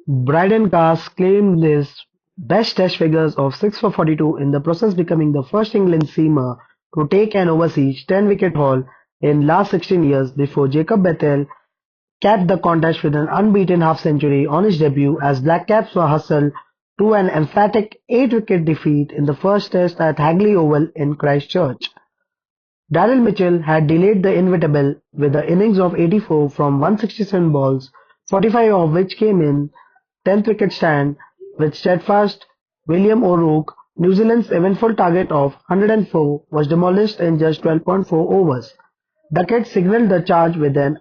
Brydon Carse claimed his best Test figures of 6 for 42, in the process becoming the first England seamer to take an overseas 10-wicket haul in last 16 years, before Jacob Bethell capped the contest with an unbeaten half-century on his debut as Black Caps were hustled to an emphatic 8-wicket defeat in the first Test at Hagley Oval in Christchurch. Daryl Mitchell had delayed the inevitable with an innings of 84 from 167 balls, 45 of which came in 10th-wicket stand with steadfast William O'Rourke. New Zealand's eventful target of 104 was demolished in just 12.4 overs. Duckett signalled the charge with an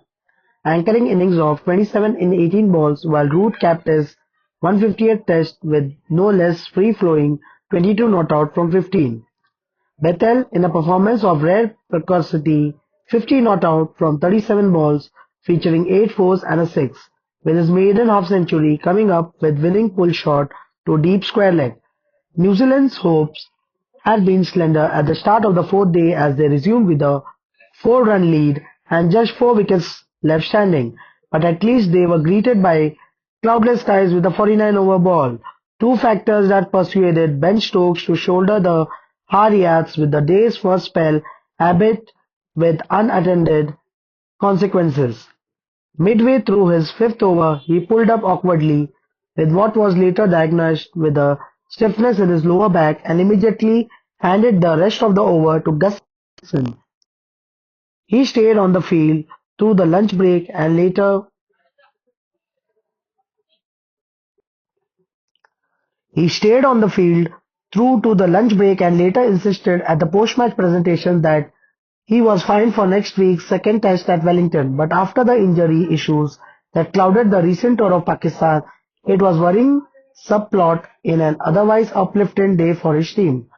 anchoring innings of 27 in 18 balls, while Root capped his 150th Test with no less free-flowing 22 not out from 15. Bethell, in a performance of rare precocity, 50 not out from 37 balls, featuring 8 fours and a 6, with his maiden half-century coming up with winning pull shot to deep square leg. New Zealand's hopes had been slender at the start of the fourth day as they resumed with a 4-run lead and just 4 wickets left standing, but at least they were greeted by cloudless skies with a 49-over ball, two factors that persuaded Ben Stokes to shoulder the hard yards with the day's first spell, albeit with unattended consequences. Midway through his fifth over, he pulled up awkwardly with what was later diagnosed with a stiffness in his lower back, and immediately handed the rest of the over to Gus Atkinson. He stayed on the field through the lunch break and later he stayed on the field through to the lunch break and later insisted at the post-match presentation that he was fine for next week's second Test at Wellington. But after the injury issues that clouded the recent tour of Pakistan, it was worrying subplot in an otherwise uplifting day for his team.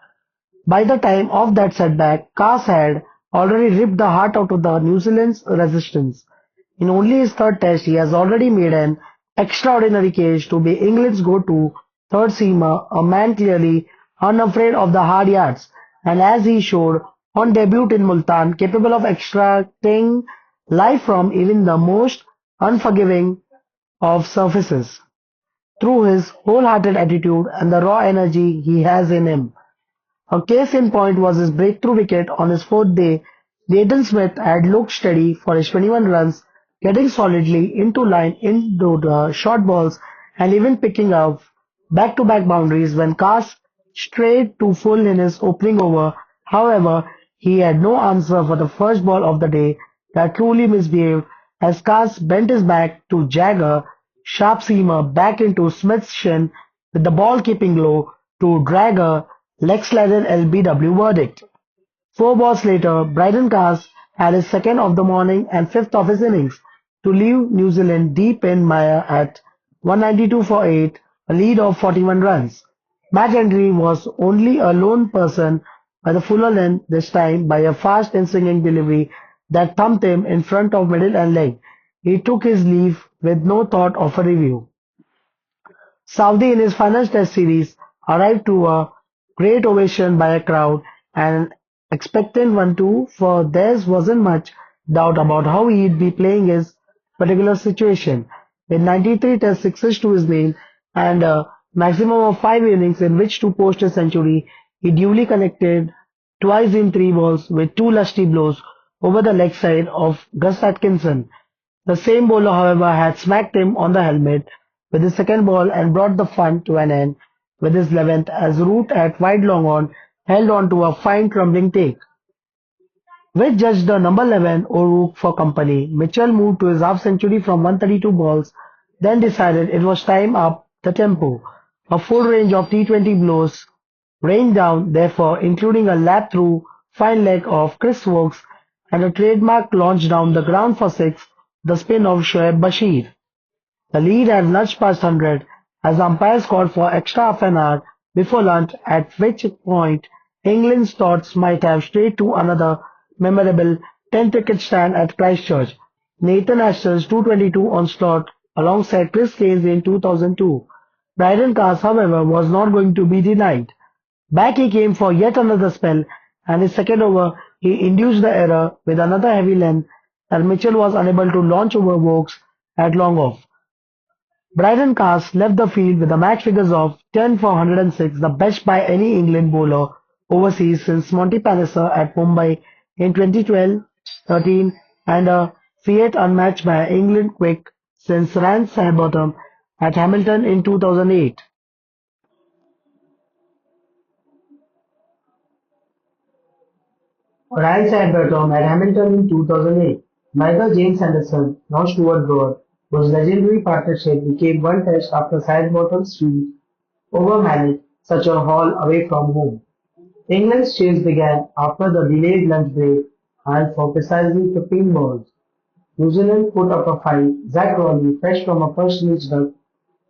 By the time of that setback, Carse had already ripped the heart out of the New Zealand's resistance. In only his third Test, he has already made an extraordinary case to be England's go-to third seamer, a man clearly unafraid of the hard yards, and as he showed on debut in Multan, capable of extracting life from even the most unforgiving of surfaces, through his wholehearted attitude and the raw energy he has in him. A case in point was his breakthrough wicket on his fourth day. Nathan Smith had looked steady for his 21 runs, getting solidly into line into the short balls and even picking up back-to-back boundaries when Carse strayed too full in his opening over. However, he had no answer for the first ball of the day that truly misbehaved as Carse bent his back to jag a sharp seamer back into Smith's shin with the ball keeping low to drag a leg-slider LBW verdict. 4 balls later, Brydon Carse had his second of the morning and fifth of his innings to leave New Zealand deep in mire at 192 for 8, a lead of 41 runs. Matt Henry was only a lone person by the fuller length, this time by a fast and swinging delivery that thumped him in front of middle and leg. He took his leave with no thought of a review. Southee, in his final Test series, arrived to a great ovation by a crowd, and expectant one too, for there wasn't much doubt about how he'd be playing his particular situation. With 93 Test sixes to his name and a maximum of 5 innings in which to post a century, he duly connected twice in 3 balls with 2 lusty blows over the leg side of Gus Atkinson. The same bowler, however, had smacked him on the helmet with his second ball and brought the fun to an end with his 11th as Root at wide long on held on to a fine crumbling take. With just the number 11 O'Rourke for company, Mitchell moved to his half-century from 132 balls, then decided it was time up the tempo. A full range of T20 blows rained down, therefore, including a lap through fine leg of Chris Wokes and a trademark launch down the ground for 6, the spin of Shoaib Bashir. The lead had nudged past 100 as the umpires called for extra half an hour before lunch, at which point England's thoughts might have strayed to another memorable 10th-wicket stand at Christchurch. Nathan Astor's 222 onslaught alongside Chris Kane's in 2002. Brydon Carse, however, was not going to be denied. Back he came for yet another spell, and his second over he induced the error with another heavy length that Mitchell was unable to launch over Wokes at long off. Brydon Carse left the field with a match figures of 10 for 106, the best by any England bowler overseas since Monty Palliser at Mumbai in 2012-13 and a feat unmatched by England quick since Rance Bottom at Hamilton in 2008. Ryan Bottom at Hamilton in 2008. Neither James Anderson nor Stuart Broad, whose legendary partnership became one test after Sidebottom's feat overmanaged such a haul away from home. England's chase began after the delayed lunch break and for precisely 15 balls. New Zealand put up a fight. Zach Rowley, fresh from a first innings duck,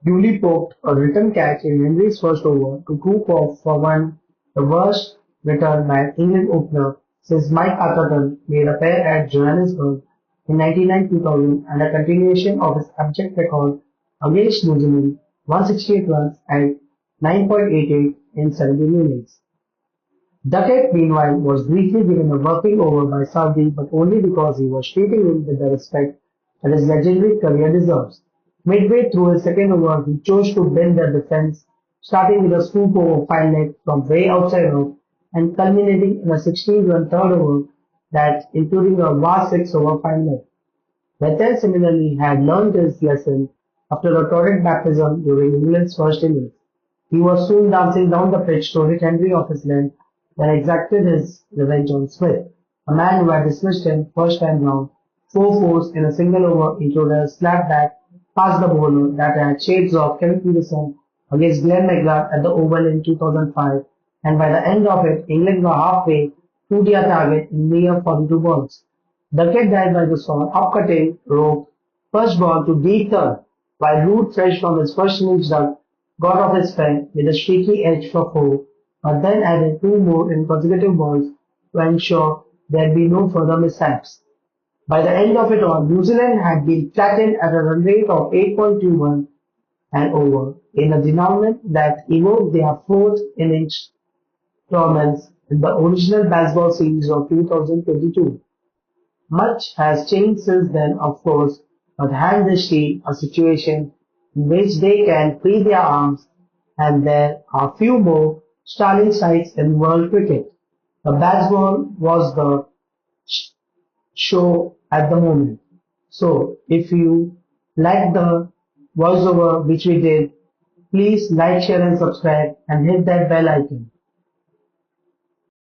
duly poked a return catch in Henry's first over to coup for one, the worst return by an England opener since Mike Atherton made a pair at Johannesburg in 99-2000 and a continuation of his abject record against New Zealand, 168 runs at 9.88 in 17 innings. Duckett, meanwhile, was briefly given a working over by Southee, but only because he was treating him with the respect that his legendary career deserves. Midway through his second over, he chose to bend the defense, starting with a scoop over fine leg from way outside off and culminating in a 16-run third over that including a vast 6 over fine leg. Bethell similarly had learned his lesson after a torrid baptism during England's first innings. He was soon dancing down the pitch to hit Henry off his length, then exacted his revenge on Smith, a man who had dismissed him first time round. Four fours in a single over included a slap back past the bowler that had shades of Kevin Peterson against Glenn McGrath at the Oval in 2005, and by the end of it, England were halfway to their target in mere 42 balls. Duckett died by the saw, upcutting rope, first ball to deep third, while Root, fresh from his first innings duck, got off his feet with a streaky edge for four, but then added two more in consecutive balls to ensure there'd be no further mishaps. By the end of it all, New Zealand had been flattened at a run rate of 8.21 and over in a denouement that evoked their fourth innings dominance in the original Bazball series of 2022. Much has changed since then, of course, but hand this team a situation in which they can free their arms, and there are few more starting sides in world cricket. The Bazball was the show at the moment. So, if you like the voiceover which we did, please like, share and subscribe and hit that bell icon.